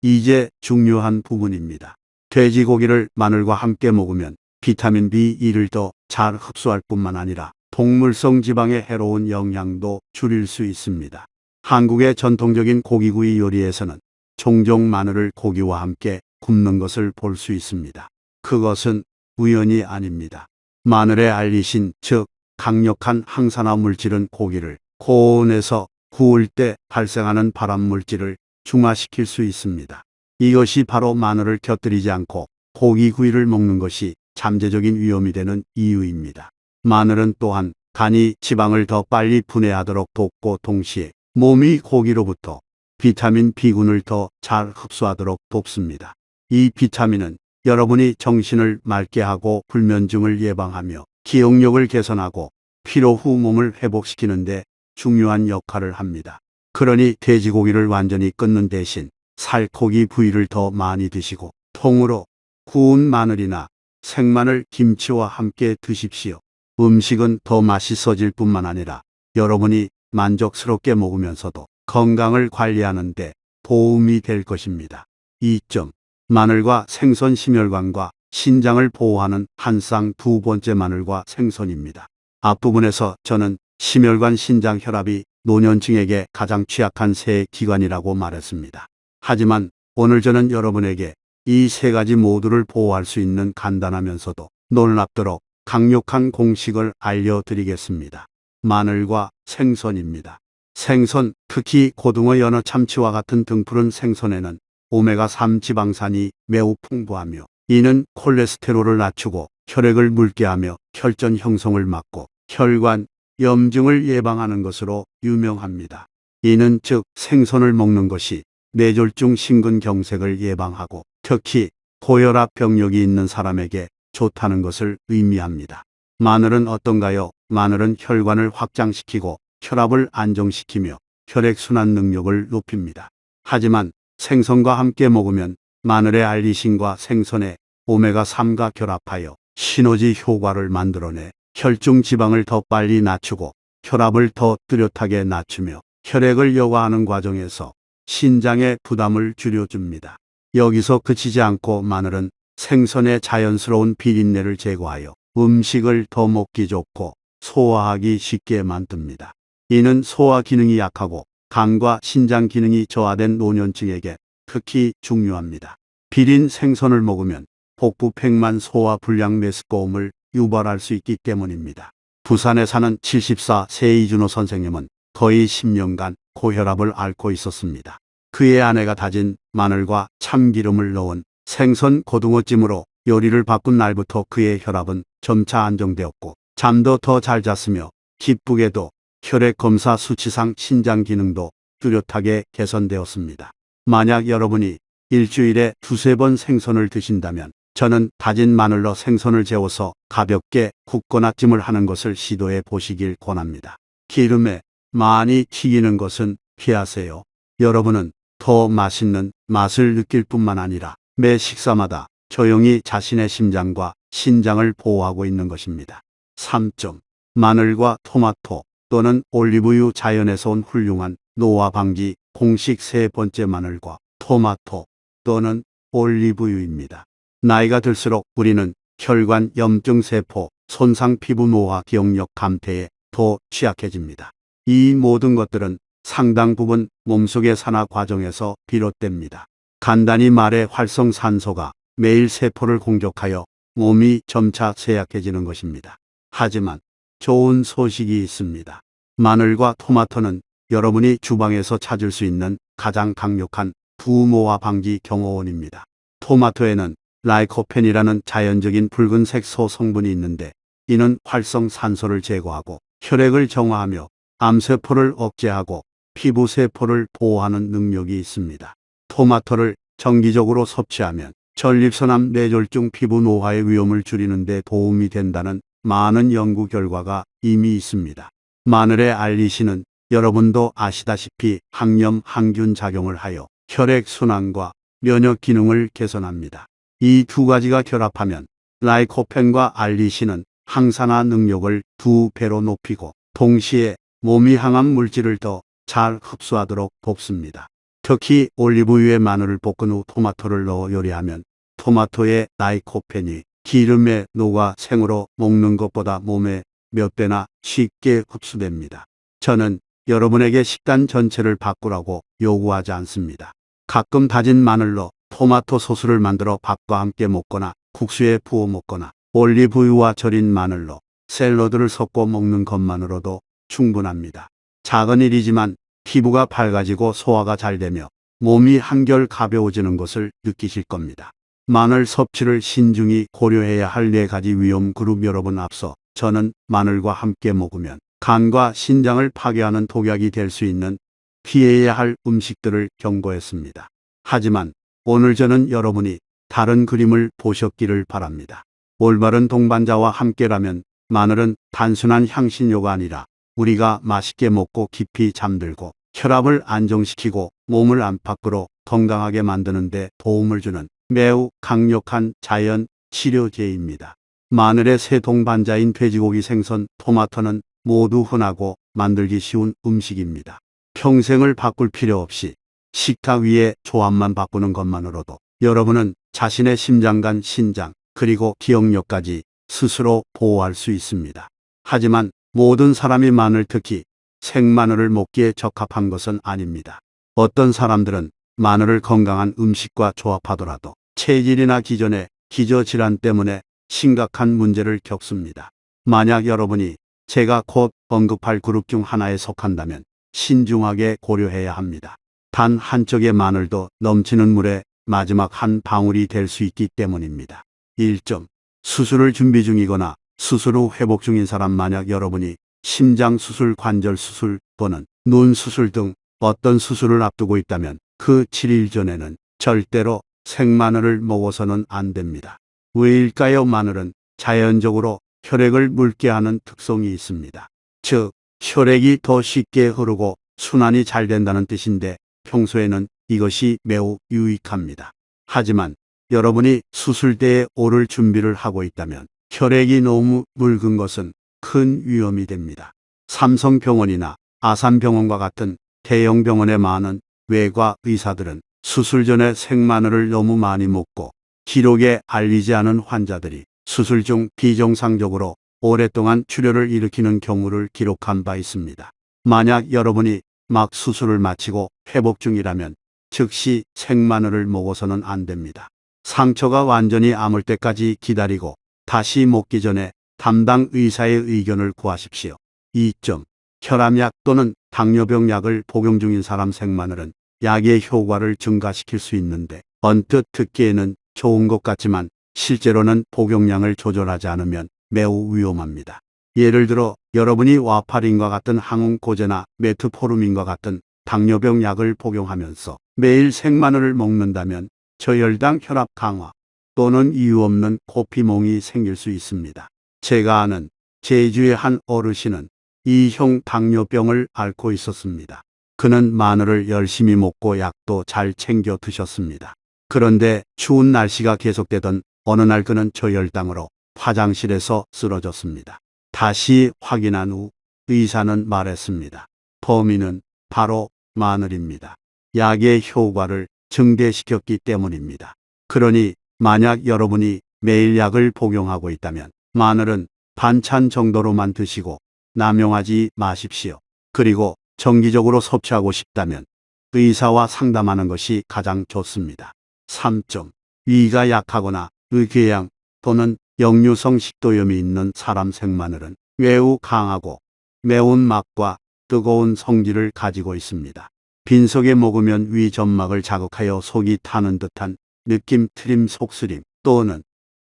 이제 중요한 부분입니다. 돼지고기를 마늘과 함께 먹으면 비타민 B1을 더 잘 흡수할 뿐만 아니라 동물성 지방의 해로운 영향도 줄일 수 있습니다. 한국의 전통적인 고기구이 요리에서는 종종 마늘을 고기와 함께 굽는 것을 볼 수 있습니다. 그것은 우연이 아닙니다. 마늘의 알리신, 즉 강력한 항산화 물질은 고기를 고온에서 구울 때 발생하는 발암 물질을 중화시킬 수 있습니다. 이것이 바로 마늘을 곁들이지 않고 고기구이를 먹는 것이 잠재적인 위험이 되는 이유입니다. 마늘은 또한 간이 지방을 더 빨리 분해하도록 돕고 동시에 몸이 고기로부터 비타민 B군을 더 잘 흡수하도록 돕습니다. 이 비타민은 여러분이 정신을 맑게 하고 불면증을 예방하며 기억력을 개선하고 피로 후 몸을 회복시키는 데 중요한 역할을 합니다. 그러니 돼지고기를 완전히 끊는 대신 살코기 부위를 더 많이 드시고 통으로 구운 마늘이나 생마늘, 김치와 함께 드십시오. 음식은 더 맛있어질 뿐만 아니라 여러분이 만족스럽게 먹으면서도 건강을 관리하는 데 도움이 될 것입니다. 2점. 마늘과 생선. 심혈관과 신장을 보호하는 한 쌍. 2번째, 마늘과 생선입니다. 앞부분에서 저는 심혈관, 신장, 혈압이 노년층에게 가장 취약한 세 기관이라고 말했습니다. 하지만 오늘 저는 여러분에게 이 3가지 모두를 보호할 수 있는 간단하면서도 놀랍도록 강력한 공식을 알려드리겠습니다. 마늘과 생선입니다. 생선, 특히 고등어, 연어, 참치와 같은 등푸른 생선에는 오메가3 지방산이 매우 풍부하며 이는 콜레스테롤을 낮추고 혈액을 묽게 하며 혈전 형성을 막고 혈관 염증을 예방하는 것으로 유명합니다. 이는 즉 생선을 먹는 것이 뇌졸중, 심근경색을 예방하고 특히 고혈압 병력이 있는 사람에게 좋다는 것을 의미합니다. 마늘은 어떤가요? 마늘은 혈관을 확장시키고 혈압을 안정시키며 혈액순환 능력을 높입니다. 하지만 생선과 함께 먹으면 마늘의 알리신과 생선의 오메가3가 결합하여 시너지 효과를 만들어내 혈중 지방을 더 빨리 낮추고 혈압을 더 뚜렷하게 낮추며 혈액을 여과하는 과정에서 신장의 부담을 줄여줍니다. 여기서 그치지 않고 마늘은 생선의 자연스러운 비린내를 제거하여 음식을 더 먹기 좋고 소화하기 쉽게 만듭니다. 이는 소화 기능이 약하고 간과 신장 기능이 저하된 노년층에게 특히 중요합니다. 비린 생선을 먹으면 복부 팽만 소화 불량 메스꺼움을 유발할 수 있기 때문입니다. 부산에 사는 74세 이준호 선생님은 거의 10년간 고혈압을 앓고 있었습니다. 그의 아내가 다진 마늘과 참기름을 넣은 생선 고등어찜으로 요리를 바꾼 날부터 그의 혈압은 점차 안정되었고 잠도 더 잘 잤으며 기쁘게도 혈액 검사 수치상 신장 기능도 뚜렷하게 개선되었습니다. 만약 여러분이 일주일에 두세 번 생선을 드신다면 저는 다진 마늘로 생선을 재워서 가볍게 굽거나 찜을 하는 것을 시도해 보시길 권합니다. 기름에 많이 튀기는 것은 피하세요. 여러분은 더 맛있는 맛을 느낄 뿐만 아니라 매 식사마다 조용히 자신의 심장과 신장을 보호하고 있는 것입니다. 3점. 마늘과 토마토 또는 올리브유 자연에서 온 훌륭한 노화 방지 공식 세 번째 마늘과 토마토 또는 올리브유입니다. 나이가 들수록 우리는 혈관 염증 세포, 손상 피부 노화, 기억력 감퇴에 더 취약해집니다. 이 모든 것들은 상당 부분 몸속의 산화 과정에서 비롯됩니다. 간단히 말해 활성산소가 매일 세포를 공격하여 몸이 점차 쇠약해지는 것입니다. 하지만 좋은 소식이 있습니다. 마늘과 토마토는 여러분이 주방에서 찾을 수 있는 가장 강력한 부노화 방지 경호원입니다. 토마토에는 라이코펜이라는 자연적인 붉은색 소 성분이 있는데 이는 활성산소를 제거하고 혈액을 정화하며 암세포를 억제하고 피부세포를 보호하는 능력이 있습니다. 토마토를 정기적으로 섭취하면 전립선암 뇌졸중 피부 노화의 위험을 줄이는 데 도움이 된다는 많은 연구 결과가 이미 있습니다. 마늘의 알리신은 여러분도 아시다시피 항염 항균 작용을 하여 혈액 순환과 면역 기능을 개선합니다. 이 두 가지가 결합하면 라이코펜과 알리신은 항산화 능력을 2배로 높이고 동시에 몸이 항암 물질을 더 잘 흡수하도록 돕습니다. 특히 올리브유에 마늘을 볶은 후 토마토를 넣어 요리하면 토마토의 라이코펜이 기름에 녹아 생으로 먹는 것보다 몸에 몇 배나 쉽게 흡수됩니다. 저는 여러분에게 식단 전체를 바꾸라고 요구하지 않습니다. 가끔 다진 마늘로 토마토 소스를 만들어 밥과 함께 먹거나 국수에 부어 먹거나 올리브유와 절인 마늘로 샐러드를 섞어 먹는 것만으로도 충분합니다. 작은 일이지만 피부가 밝아지고 소화가 잘 되며 몸이 한결 가벼워지는 것을 느끼실 겁니다. 마늘 섭취를 신중히 고려해야 할 4가지 위험 그룹. 여러분, 앞서 저는 마늘과 함께 먹으면 간과 신장을 파괴하는 독약이 될 수 있는 피해야 할 음식들을 경고했습니다. 하지만 오늘 저는 여러분이 다른 그림을 보셨기를 바랍니다. 올바른 동반자와 함께라면 마늘은 단순한 향신료가 아니라 우리가 맛있게 먹고 깊이 잠들고 혈압을 안정시키고 몸을 안팎으로 건강하게 만드는 데 도움을 주는 매우 강력한 자연 치료제입니다. 마늘의 세 동반자인 돼지고기, 생선, 토마토는 모두 흔하고 만들기 쉬운 음식입니다. 평생을 바꿀 필요 없이 식탁 위에 조합만 바꾸는 것만으로도 여러분은 자신의 심장간 신장 그리고 기억력까지 스스로 보호할 수 있습니다. 하지만 모든 사람이 마늘, 특히 생마늘을 먹기에 적합한 것은 아닙니다. 어떤 사람들은 마늘을 건강한 음식과 조합하더라도 체질이나 기존의 기저질환 때문에 심각한 문제를 겪습니다. 만약 여러분이 제가 곧 언급할 그룹 중 하나에 속한다면 신중하게 고려해야 합니다. 단 한쪽의 마늘도 넘치는 물의 마지막 한 방울이 될 수 있기 때문입니다. 1점. 수술을 준비 중이거나 수술 후 회복 중인 사람, 만약 여러분이 심장 수술, 관절 수술 또는 눈 수술 등 어떤 수술을 앞두고 있다면 그 7일 전에는 절대로 생마늘을 먹어서는 안 됩니다. 왜일까요? 마늘은 자연적으로 혈액을 묽게 하는 특성이 있습니다. 즉, 혈액이 더 쉽게 흐르고 순환이 잘 된다는 뜻인데 평소에는 이것이 매우 유익합니다. 하지만 여러분이 수술대에 오를 준비를 하고 있다면 혈액이 너무 묽은 것은 큰 위험이 됩니다. 삼성병원이나 아산병원과 같은 대형 병원에 많은 외과 의사들은 수술 전에 생마늘을 너무 많이 먹고 기록에 알리지 않은 환자들이 수술 중 비정상적으로 오랫동안 출혈을 일으키는 경우를 기록한 바 있습니다. 만약 여러분이 막 수술을 마치고 회복 중이라면 즉시 생마늘을 먹어서는 안 됩니다. 상처가 완전히 아물 때까지 기다리고 다시 먹기 전에 담당 의사의 의견을 구하십시오. 2점. 혈압약 또는 당뇨병 약을 복용 중인 사람 생마늘은 약의 효과를 증가시킬 수 있는데 언뜻 듣기에는 좋은 것 같지만 실제로는 복용량을 조절하지 않으면 매우 위험합니다. 예를 들어 여러분이 와파린과 같은 항응고제나 메트포르민과 같은 당뇨병 약을 복용하면서 매일 생마늘을 먹는다면 저혈당 혈압 강화 또는 이유 없는 코피몽이 생길 수 있습니다. 제가 아는 제주의 한 어르신은 2형 당뇨병을 앓고 있었습니다. 그는 마늘을 열심히 먹고 약도 잘 챙겨 드셨습니다. 그런데 추운 날씨가 계속되던 어느 날 그는 저혈당으로 화장실에서 쓰러졌습니다. 다시 확인한 후 의사는 말했습니다. 범인은 바로 마늘입니다. 약의 효과를 증대시켰기 때문입니다. 그러니 만약 여러분이 매일 약을 복용하고 있다면 마늘은 반찬 정도로만 드시고 남용하지 마십시오. 그리고 정기적으로 섭취하고 싶다면 의사와 상담하는 것이 가장 좋습니다. 3점. 위가 약하거나 의궤양 또는 역류성 식도염이 있는 사람 생마늘은 매우 강하고 매운 맛과 뜨거운 성질을 가지고 있습니다. 빈속에 먹으면 위 점막을 자극하여 속이 타는 듯한 느낌 트림 속쓰림 또는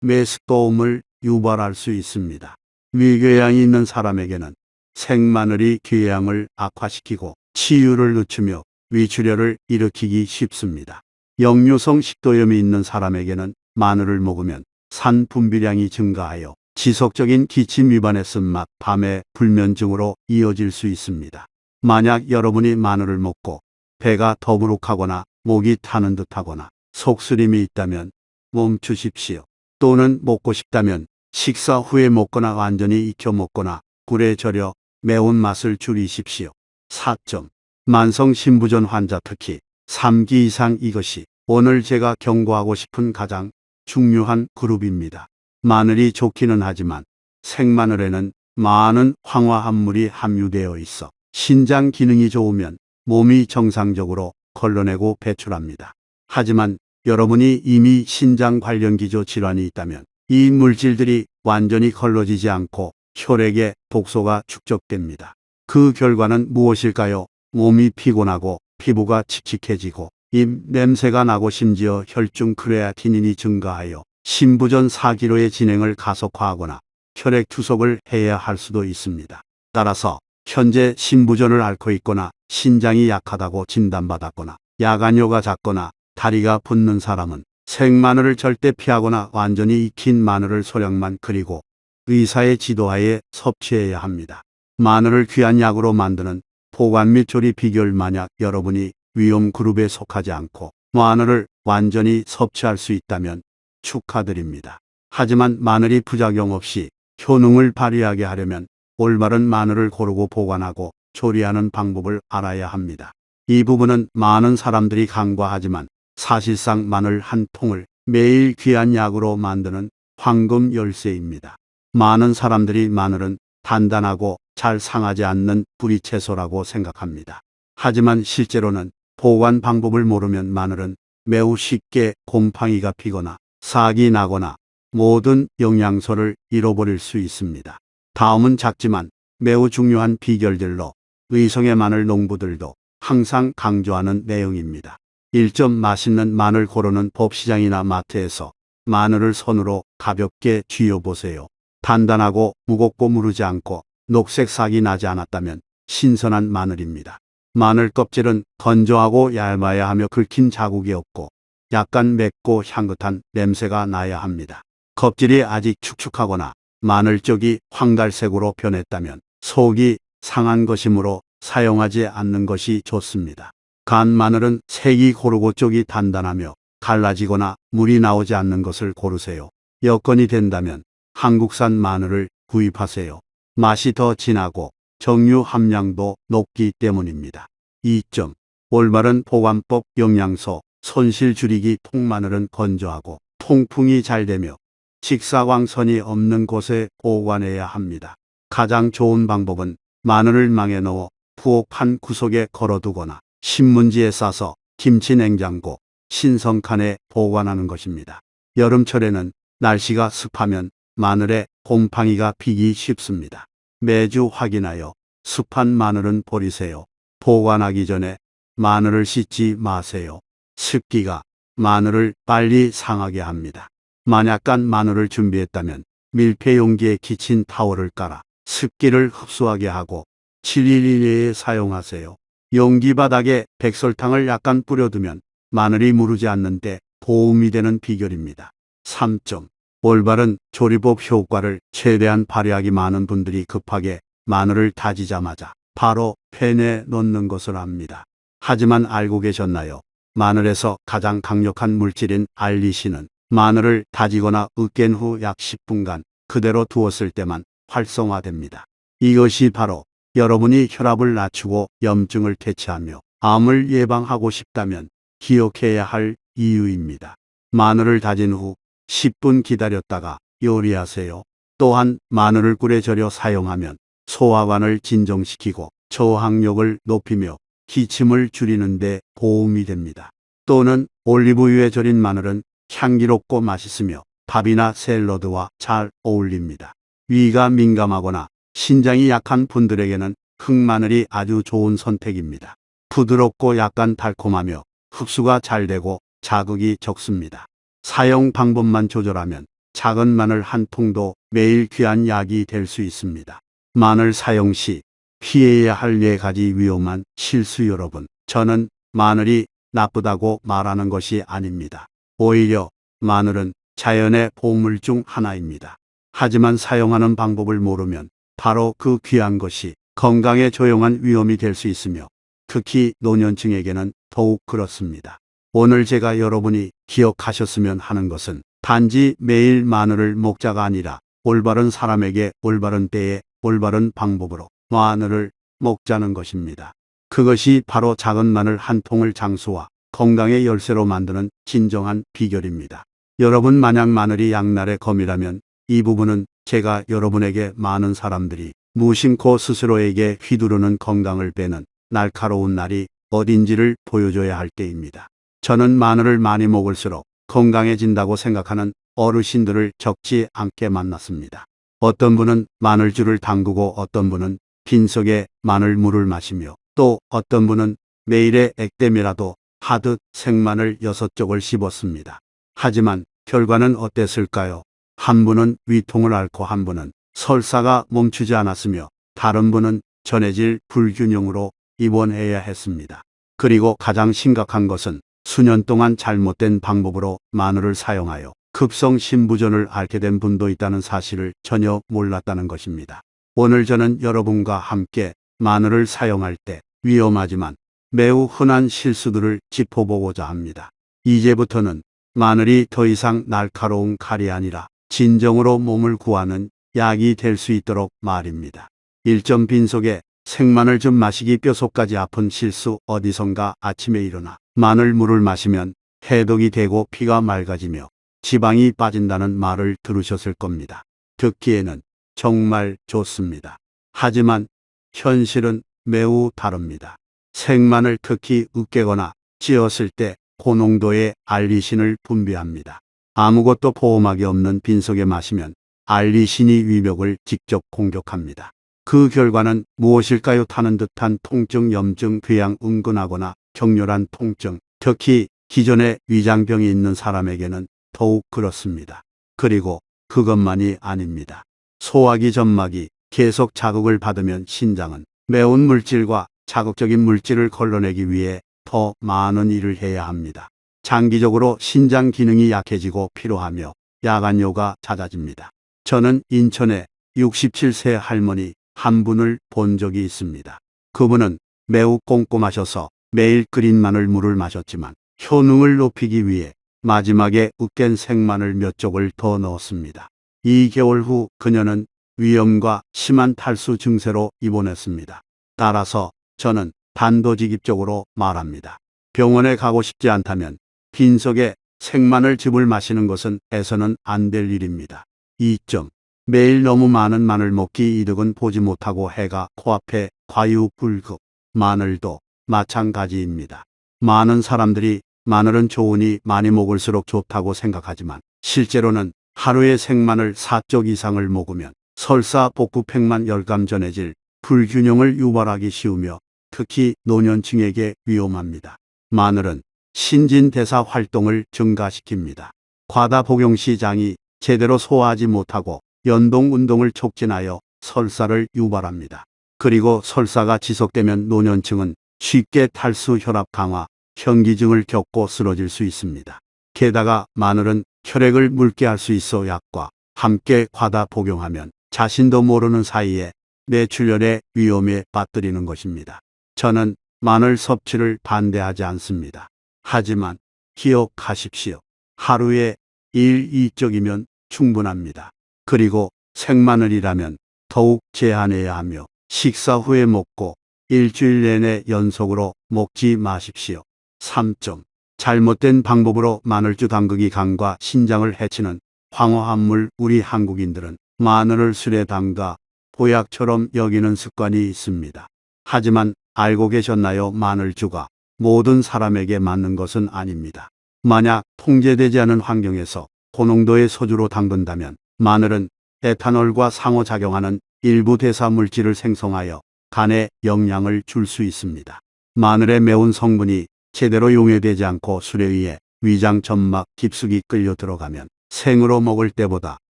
메스꺼움을 유발할 수 있습니다. 위궤양이 있는 사람에게는 생마늘이 궤양을 악화시키고 치유를 늦추며 위출혈을 일으키기 쉽습니다. 역류성 식도염이 있는 사람에게는 마늘을 먹으면 산 분비량이 증가하여 지속적인 기침 위반의 쓴맛, 밤의 불면증으로 이어질 수 있습니다. 만약 여러분이 마늘을 먹고 배가 더부룩하거나 목이 타는 듯하거나 속쓰림이 있다면 멈추십시오. 또는 먹고 싶다면 식사 후에 먹거나 완전히 익혀 먹거나 꿀에 절여 매운맛을 줄이십시오. 4점. 만성 신부전 환자 특히 3기 이상 이것이 오늘 제가 경고하고 싶은 가장 중요한 그룹입니다. 마늘이 좋기는 하지만 생마늘에는 많은 황화합물이 함유되어 있어 신장 기능이 좋으면 몸이 정상적으로 걸러내고 배출합니다. 하지만 여러분이 이미 신장 관련 기저 질환이 있다면 이 물질들이 완전히 걸러지지 않고 혈액에 독소가 축적됩니다. 그 결과는 무엇일까요? 몸이 피곤하고 피부가 칙칙해지고 입 냄새가 나고 심지어 혈중 크레아티닌이 증가하여 신부전 4기로의 진행을 가속화하거나 혈액 투석을 해야 할 수도 있습니다. 따라서 현재 신부전을 앓고 있거나 신장이 약하다고 진단받았거나 야간뇨가 잦거나 다리가 붓는 사람은 생마늘을 절대 피하거나 완전히 익힌 마늘을 소량만 그리고 의사의 지도하에 섭취해야 합니다. 마늘을 귀한 약으로 만드는 보관 및 조리 비결. 만약 여러분이 위험 그룹에 속하지 않고 마늘을 완전히 섭취할 수 있다면 축하드립니다. 하지만 마늘이 부작용 없이 효능을 발휘하게 하려면 올바른 마늘을 고르고 보관하고 조리하는 방법을 알아야 합니다. 이 부분은 많은 사람들이 간과하지만 사실상 마늘 한 통을 매일 귀한 약으로 만드는 황금 열쇠입니다. 많은 사람들이 마늘은 단단하고 잘 상하지 않는 뿌리채소라고 생각합니다. 하지만 실제로는 보관 방법을 모르면 마늘은 매우 쉽게 곰팡이가 피거나 싹이 나거나 모든 영양소를 잃어버릴 수 있습니다. 다음은 작지만 매우 중요한 비결들로 의성의 마늘 농부들도 항상 강조하는 내용입니다. 1점. 맛있는 마늘 고르는 법. 시장이나 마트에서 마늘을 손으로 가볍게 쥐어보세요. 단단하고 무겁고 무르지 않고 녹색 싹이 나지 않았다면 신선한 마늘입니다. 마늘 껍질은 건조하고 얇아야 하며 긁힌 자국이 없고 약간 맵고 향긋한 냄새가 나야 합니다. 껍질이 아직 축축하거나 마늘 쪽이 황갈색으로 변했다면 속이 상한 것이므로 사용하지 않는 것이 좋습니다. 간 마늘은 색이 고르고 쪽이 단단하며 갈라지거나 물이 나오지 않는 것을 고르세요. 여건이 된다면 한국산 마늘을 구입하세요. 맛이 더 진하고 정유 함량도 높기 때문입니다. 2점. 올바른 보관법. 영양소. 손실 줄이기. 통마늘은 건조하고 통풍이 잘 되며 직사광선이 없는 곳에 보관해야 합니다. 가장 좋은 방법은 마늘을 망에 넣어 부엌판 구석에 걸어두거나 신문지에 싸서 김치 냉장고, 신성칸에 보관하는 것입니다. 여름철에는 날씨가 습하면 마늘에 곰팡이가 피기 쉽습니다. 매주 확인하여 습한 마늘은 버리세요. 보관하기 전에 마늘을 씻지 마세요. 습기가 마늘을 빨리 상하게 합니다. 만약 간 마늘을 준비했다면 밀폐 용기에 키친 타월을 깔아 습기를 흡수하게 하고 7일 이내에 사용하세요. 용기 바닥에 백설탕을 약간 뿌려두면 마늘이 무르지 않는데 도움이 되는 비결입니다. 3점. 올바른 조리법. 효과를 최대한 발휘하기. 많은 분들이 급하게 마늘을 다지자마자 바로 팬에 넣는 것을 합니다. 하지만 알고 계셨나요? 마늘에서 가장 강력한 물질인 알리신은 마늘을 다지거나 으깬 후 약 10분간 그대로 두었을 때만 활성화됩니다. 이것이 바로 여러분이 혈압을 낮추고 염증을 퇴치하며 암을 예방하고 싶다면 기억해야 할 이유입니다. 마늘을 다진 후 10분 기다렸다가 요리하세요. 또한 마늘을 꿀에 절여 사용하면 소화관을 진정시키고 저항력을 높이며 기침을 줄이는 데 도움이 됩니다. 또는 올리브유에 절인 마늘은 향기롭고 맛있으며 밥이나 샐러드와 잘 어울립니다. 위가 민감하거나 신장이 약한 분들에게는 흑마늘이 아주 좋은 선택입니다. 부드럽고 약간 달콤하며 흡수가 잘 되고 자극이 적습니다. 사용 방법만 조절하면 작은 마늘 한 통도 매일 귀한 약이 될 수 있습니다. 마늘 사용 시 피해야 할 4가지 위험한 실수. 여러분, 저는 마늘이 나쁘다고 말하는 것이 아닙니다. 오히려 마늘은 자연의 보물 중 하나입니다. 하지만 사용하는 방법을 모르면 바로 그 귀한 것이 건강에 조용한 위험이 될 수 있으며 특히 노년층에게는 더욱 그렇습니다. 오늘 제가 여러분이 기억하셨으면 하는 것은 단지 매일 마늘을 먹자가 아니라 올바른 사람에게 올바른 때에 올바른 방법으로 마늘을 먹자는 것입니다. 그것이 바로 작은 마늘 한 통을 장수와 건강의 열쇠로 만드는 진정한 비결입니다. 여러분, 만약 마늘이 양날의 검이라면 이 부분은 제가 여러분에게 많은 사람들이 무심코 스스로에게 휘두르는 건강을 빼는 날카로운 날이 어딘지를 보여줘야 할 때입니다. 저는 마늘을 많이 먹을수록 건강해진다고 생각하는 어르신들을 적지 않게 만났습니다. 어떤 분은 마늘주를 담그고 어떤 분은 빈속에 마늘물을 마시며 또 어떤 분은 매일의 액땜이라도 하듯 생마늘 6쪽을 씹었습니다. 하지만 결과는 어땠을까요? 한 분은 위통을 앓고 한 분은 설사가 멈추지 않았으며 다른 분은 전해질 불균형으로 입원해야 했습니다. 그리고 가장 심각한 것은 수년 동안 잘못된 방법으로 마늘을 사용하여 급성 신부전을 앓게 된 분도 있다는 사실을 전혀 몰랐다는 것입니다. 오늘 저는 여러분과 함께 마늘을 사용할 때 위험하지만 매우 흔한 실수들을 짚어보고자 합니다. 이제부터는 마늘이 더 이상 날카로운 칼이 아니라 진정으로 몸을 구하는 약이 될 수 있도록 말입니다. 1점. 빈속에 생마늘 좀 마시기. 뼛속까지 아픈 실수. 어디선가 아침에 일어나 마늘물을 마시면 해독이 되고 피가 맑아지며 지방이 빠진다는 말을 들으셨을 겁니다. 듣기에는 정말 좋습니다. 하지만 현실은 매우 다릅니다. 생마늘, 특히 으깨거나 찧었을 때 고농도의 알리신을 분비합니다. 아무것도 포함하기 없는 빈속에 마시면 알리신이 위벽을 직접 공격합니다. 그 결과는 무엇일까요? 타는 듯한 통증, 염증, 궤양, 은근하거나 격렬한 통증, 특히 기존에 위장병이 있는 사람에게는 더욱 그렇습니다. 그리고 그것만이 아닙니다. 소화기, 점막이 계속 자극을 받으면 신장은 매운 물질과 자극적인 물질을 걸러내기 위해 더 많은 일을 해야 합니다. 장기적으로 신장 기능이 약해지고 피로하며 야간요가 잦아집니다. 저는 인천에 67세 할머니 한 분을 본 적이 있습니다. 그분은 매우 꼼꼼하셔서 매일 끓인 마늘물을 마셨지만 효능을 높이기 위해 마지막에 으깬 생마늘 몇 쪽을 더 넣었습니다. 2개월 후 그녀는 위염과 심한 탈수 증세로 입원했습니다. 따라서 저는 단도직입적으로 말합니다. 병원에 가고 싶지 않다면 빈속에 생마늘즙을 마시는 것은 해서는 안 될 일입니다. 2점. 매일 너무 많은 마늘 먹기 이득은 보지 못하고 해가 코앞에 과유불급. 마늘도 마찬가지입니다. 많은 사람들이 마늘은 좋으니 많이 먹을수록 좋다고 생각하지만 실제로는 하루에 생마늘 4쪽 이상을 먹으면 설사 복부팽만 열감 전해질 불균형을 유발하기 쉬우며 특히 노년층에게 위험합니다. 마늘은 신진대사 활동을 증가시킵니다. 과다 복용 시 장이 제대로 소화하지 못하고 연동 운동을 촉진하여 설사를 유발합니다. 그리고 설사가 지속되면 노년층은 쉽게 탈수, 혈압 강화, 현기증을 겪고 쓰러질 수 있습니다. 게다가 마늘은 혈액을 묽게 할 수 있어 약과 함께 과다 복용하면 자신도 모르는 사이에 뇌출혈의 위험에 빠뜨리는 것입니다. 저는 마늘 섭취를 반대하지 않습니다. 하지만 기억하십시오. 하루에 1, 2쪽이면 충분합니다. 그리고 생마늘이라면 더욱 제한해야 하며 식사 후에 먹고 일주일 내내 연속으로 먹지 마십시오. 3점. 잘못된 방법으로 마늘주 담그기 간과 신장을 해치는 황화합물. 우리 한국인들은 마늘을 술에 담가 보약처럼 여기는 습관이 있습니다. 하지만 알고 계셨나요? 마늘주가 모든 사람에게 맞는 것은 아닙니다. 만약 통제되지 않은 환경에서 고농도의 소주로 담근다면 마늘은 에탄올과 상호작용하는 일부 대사물질을 생성하여 간에 영향을 줄 수 있습니다. 마늘의 매운 성분이 제대로 용해되지 않고 술에 의해 위장 점막 깊숙이 끌려 들어가면 생으로 먹을 때보다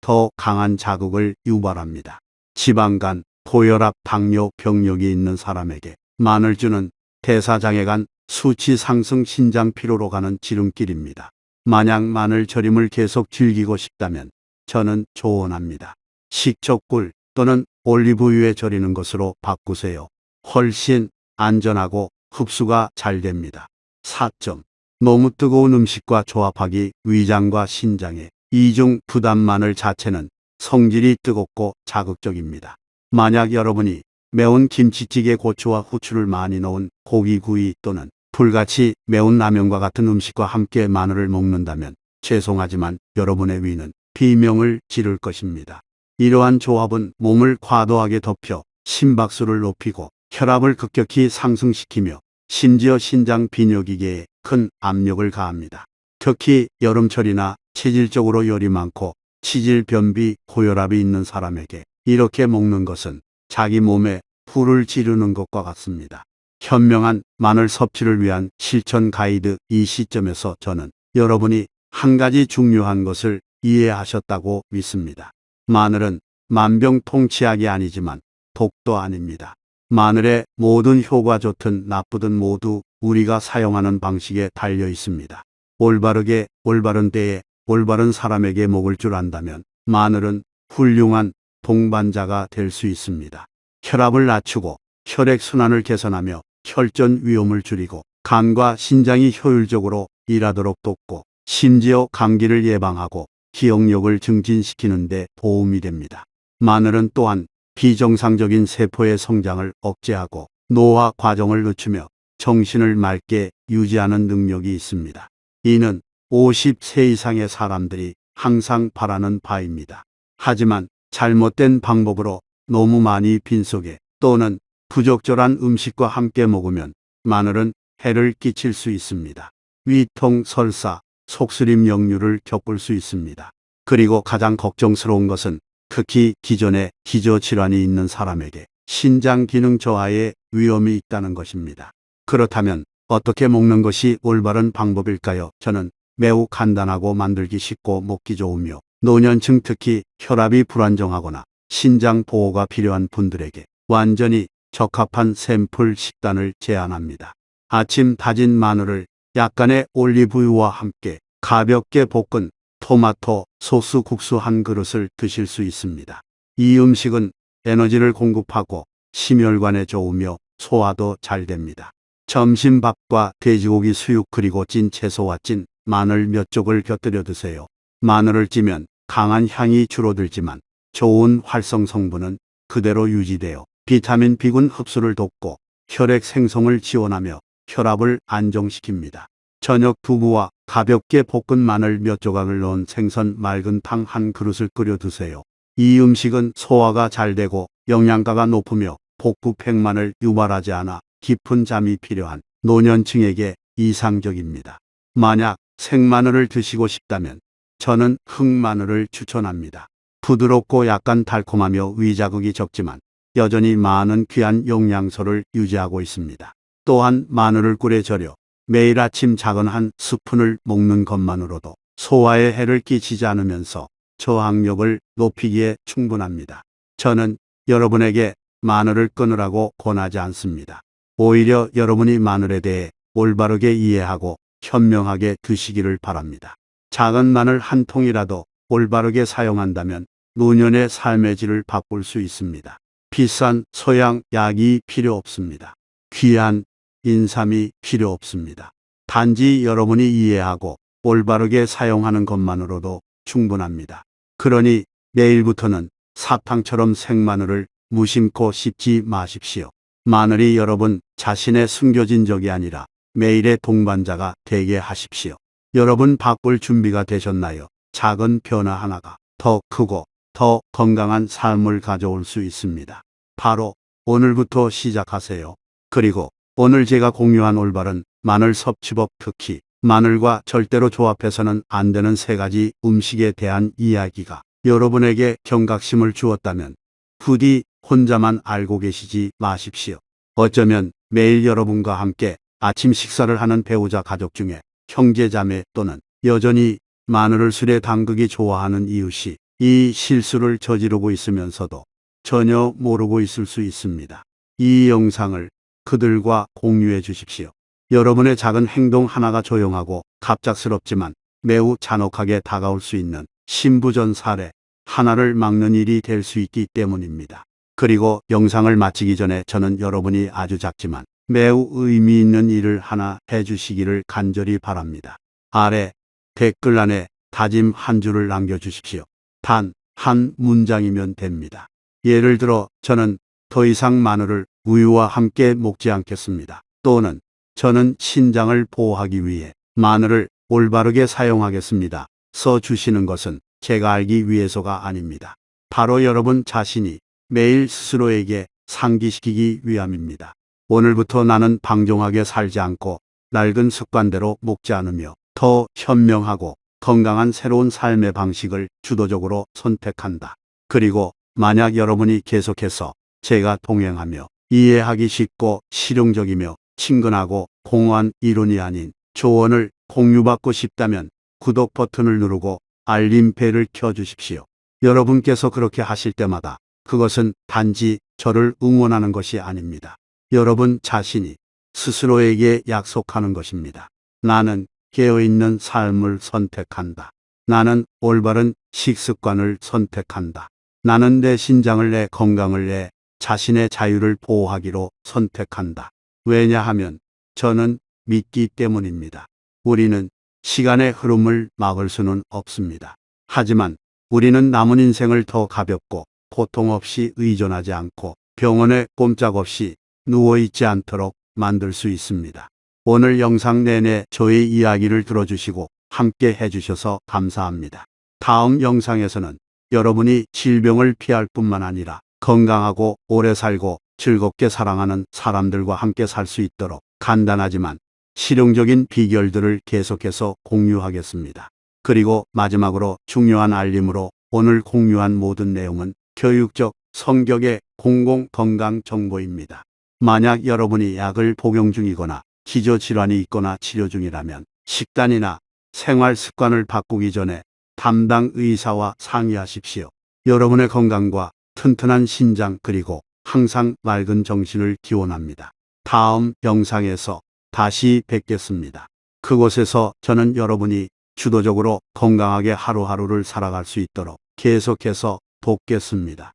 더 강한 자극을 유발합니다. 지방간, 고혈압, 당뇨 병력이 있는 사람에게 마늘주는 대사장애간, 수치 상승, 신장 피로로 가는 지름길입니다. 만약 마늘 절임을 계속 즐기고 싶다면 저는 조언합니다. 식초꿀 또는 올리브유에 절이는 것으로 바꾸세요. 훨씬 안전하고 흡수가 잘 됩니다. 4점. 너무 뜨거운 음식과 조합하기. 위장과 신장에 이중 부담. 마늘 자체는 성질이 뜨겁고 자극적입니다. 만약 여러분이 매운 김치찌개, 고추와 후추를 많이 넣은 고기구이 또는 불같이 매운 라면과 같은 음식과 함께 마늘을 먹는다면 죄송하지만 여러분의 위는 비명을 지를 것입니다. 이러한 조합은 몸을 과도하게 덮여 심박수를 높이고 혈압을 급격히 상승시키며 심지어 신장 비뇨기계에 큰 압력을 가합니다. 특히 여름철이나 체질적으로 열이 많고 치질, 변비, 고혈압이 있는 사람에게 이렇게 먹는 것은 자기 몸에 불을 지르는 것과 같습니다. 현명한 마늘 섭취를 위한 실천 가이드. 이 시점에서 저는 여러분이 한 가지 중요한 것을 이해하셨다고 믿습니다. 마늘은 만병통치약이 아니지만 독도 아닙니다. 마늘의 모든 효과 좋든 나쁘든 모두 우리가 사용하는 방식에 달려 있습니다. 올바르게 올바른 때에 올바른 사람에게 먹을 줄 안다면 마늘은 훌륭한 동반자가 될 수 있습니다. 혈압을 낮추고 혈액순환을 개선하며 혈전 위험을 줄이고 간과 신장이 효율적으로 일하도록 돕고 심지어 감기를 예방하고 기억력을 증진시키는 데 도움이 됩니다. 마늘은 또한 비정상적인 세포의 성장을 억제하고 노화 과정을 늦추며 정신을 맑게 유지하는 능력이 있습니다. 이는 50세 이상의 사람들이 항상 바라는 바입니다. 하지만 잘못된 방법으로 너무 많이 빈속에 또는 부적절한 음식과 함께 먹으면 마늘은 해를 끼칠 수 있습니다. 위통, 설사, 속쓰림, 역류를 겪을 수 있습니다. 그리고 가장 걱정스러운 것은 특히 기존에 기저질환이 있는 사람에게 신장 기능 저하의 위험이 있다는 것입니다. 그렇다면 어떻게 먹는 것이 올바른 방법일까요? 저는 매우 간단하고 만들기 쉽고 먹기 좋으며 노년층, 특히 혈압이 불안정하거나 신장 보호가 필요한 분들에게 완전히 적합한 샘플 식단을 제안합니다. 아침 다진 마늘을 약간의 올리브유와 함께 가볍게 볶은 토마토 소스 국수 한 그릇을 드실 수 있습니다. 이 음식은 에너지를 공급하고 심혈관에 좋으며 소화도 잘 됩니다. 점심밥과 돼지고기 수육 그리고 찐 채소와 찐 마늘 몇 쪽을 곁들여 드세요. 마늘을 찌면 강한 향이 줄어들지만 좋은 활성 성분은 그대로 유지되어 비타민 B군 흡수를 돕고 혈액 생성을 지원하며 혈압을 안정시킵니다. 저녁 두부와 가볍게 볶은 마늘 몇 조각을 넣은 생선 맑은 탕 한 그릇을 끓여 드세요. 이 음식은 소화가 잘 되고 영양가가 높으며 복부 팽만을 유발하지 않아 깊은 잠이 필요한 노년층에게 이상적입니다. 만약 생마늘을 드시고 싶다면 저는 흑마늘을 추천합니다. 부드럽고 약간 달콤하며 위자극이 적지만 여전히 많은 귀한 영양소를 유지하고 있습니다. 또한 마늘을 꿀에 절여 매일 아침 작은 한 스푼을 먹는 것만으로도 소화에 해를 끼치지 않으면서 저항력을 높이기에 충분합니다. 저는 여러분에게 마늘을 끊으라고 권하지 않습니다. 오히려 여러분이 마늘에 대해 올바르게 이해하고 현명하게 드시기를 바랍니다. 작은 마늘 한 통이라도 올바르게 사용한다면 노년의 삶의 질을 바꿀 수 있습니다. 비싼 소양 약이 필요 없습니다. 귀한 인삼이 필요 없습니다. 단지 여러분이 이해하고 올바르게 사용하는 것만으로도 충분합니다. 그러니 내일부터는 사탕처럼 생마늘을 무심코 씹지 마십시오. 마늘이 여러분 자신의 숨겨진 적이 아니라 매일의 동반자가 되게 하십시오. 여러분 바꿀 준비가 되셨나요? 작은 변화 하나가 더 크고 더 건강한 삶을 가져올 수 있습니다. 바로 오늘부터 시작하세요. 그리고 오늘 제가 공유한 올바른 마늘 섭취법, 특히 마늘과 절대로 조합해서는 안 되는 3가지 음식에 대한 이야기가 여러분에게 경각심을 주었다면 부디 혼자만 알고 계시지 마십시오. 어쩌면 매일 여러분과 함께 아침 식사를 하는 배우자, 가족 중에 형제, 자매 또는 여전히 마늘을 술에 담그기 좋아하는 이웃이 이 실수를 저지르고 있으면서도 전혀 모르고 있을 수 있습니다. 이 영상을 그들과 공유해 주십시오. 여러분의 작은 행동 하나가 조용하고 갑작스럽지만 매우 잔혹하게 다가올 수 있는 신부전 사례 하나를 막는 일이 될 수 있기 때문입니다. 그리고 영상을 마치기 전에 저는 여러분이 아주 작지만 매우 의미 있는 일을 하나 해주시기를 간절히 바랍니다. 아래 댓글란에 다짐 한 줄을 남겨주십시오. 단 한 문장이면 됩니다. 예를 들어 저는 더 이상 마늘을 우유와 함께 먹지 않겠습니다. 또는 저는 신장을 보호하기 위해 마늘을 올바르게 사용하겠습니다. 써 주시는 것은 제가 알기 위해서가 아닙니다. 바로 여러분 자신이 매일 스스로에게 상기시키기 위함입니다. 오늘부터 나는 방종하게 살지 않고 낡은 습관대로 먹지 않으며 더 현명하고 건강한 새로운 삶의 방식을 주도적으로 선택한다. 그리고 만약 여러분이 계속해서 제가 동행하며 이해하기 쉽고 실용적이며 친근하고 공허한 이론이 아닌 조언을 공유받고 싶다면 구독 버튼을 누르고 알림벨을 켜주십시오. 여러분께서 그렇게 하실 때마다 그것은 단지 저를 응원하는 것이 아닙니다. 여러분 자신이 스스로에게 약속하는 것입니다. 나는 깨어있는 삶을 선택한다. 나는 올바른 식습관을 선택한다. 나는 내 신장을, 내 건강을, 내 자신의 자유를 보호하기로 선택한다. 왜냐하면 저는 믿기 때문입니다. 우리는 시간의 흐름을 막을 수는 없습니다. 하지만 우리는 남은 인생을 더 가볍고 고통 없이 의존하지 않고 병원에 꼼짝없이 누워있지 않도록 만들 수 있습니다. 오늘 영상 내내 저의 이야기를 들어주시고 함께 해주셔서 감사합니다. 다음 영상에서는 여러분이 질병을 피할 뿐만 아니라 건강하고 오래 살고 즐겁게 사랑하는 사람들과 함께 살 수 있도록 간단하지만 실용적인 비결들을 계속해서 공유하겠습니다. 그리고 마지막으로 중요한 알림으로 오늘 공유한 모든 내용은 교육적 성격의 공공건강 정보입니다. 만약 여러분이 약을 복용 중이거나 기저질환이 있거나 치료 중이라면 식단이나 생활 습관을 바꾸기 전에 담당 의사와 상의하십시오. 여러분의 건강과 튼튼한 신장 그리고 항상 맑은 정신을 기원합니다. 다음 영상에서 다시 뵙겠습니다. 그곳에서 저는 여러분이 주도적으로 건강하게 하루하루를 살아갈 수 있도록 계속해서 돕겠습니다.